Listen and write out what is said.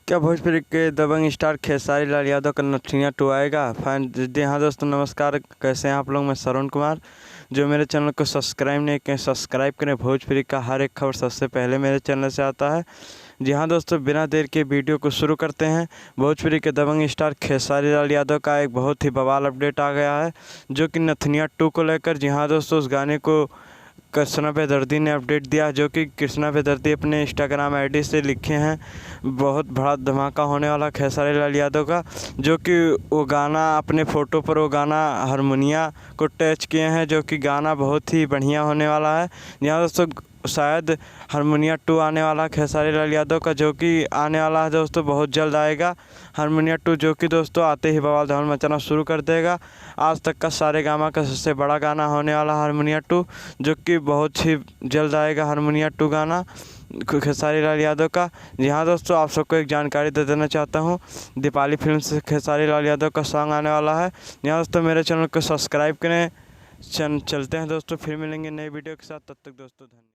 क्या भोजपुरी के दबंग स्टार खेसारी लाल यादव का नथनिया 2 आएगा? फैन जी हाँ दोस्तों, नमस्कार। कैसे हैं आप लोग? मैं श्रवण कुमार। जो मेरे चैनल को सब्सक्राइब नहीं किए, सब्सक्राइब करें। भोजपुरी का हर एक खबर सबसे पहले मेरे चैनल से आता है। जी हाँ दोस्तों, बिना देर के वीडियो को शुरू करते हैं। भोजपुरी के दबंग स्टार खेसारी लाल यादव का एक बहुत ही बवाल अपडेट आ गया है, जो कि नथनिया 2 को लेकर। जी हाँ दोस्तों, उस गाने को कृष्णा बेदर्दी ने अपडेट दिया, जो कि कृष्णा बेदर्दी अपने इंस्टाग्राम आईडी से लिखे हैं। बहुत बड़ा धमाका होने वाला खेसारी लाल यादव का, जो कि वो गाना अपने फ़ोटो पर वो गाना हारमोनिया को टच किए हैं, जो कि गाना बहुत ही बढ़िया होने वाला है। यहाँ दोस्तों शायद हारमोनिया 2 आने वाला है खेसारी लाल यादव का, जो कि आने वाला है दोस्तों, बहुत जल्द आएगा हारमोनिया 2, जो कि दोस्तों आते ही बवाल धमाल मचाना शुरू कर देगा। आज तक का सारेगामा का सबसे बड़ा गाना होने वाला हारमोनिया 2, जो कि बहुत ही जल्द आएगा हारमोनिया 2 गाना खेसारी लाल यादव का। जी हाँ दोस्तों, आप सबको एक जानकारी दे देना चाहता हूँ। दीपाली फिल्म से खेसारी लाल यादव का सॉन्ग आने वाला है। यहाँ दोस्तों मेरे चैनल को सब्सक्राइब करें। चलते हैं दोस्तों, फिर मिलेंगे नई वीडियो के साथ। तब तक दोस्तों धन्यवाद।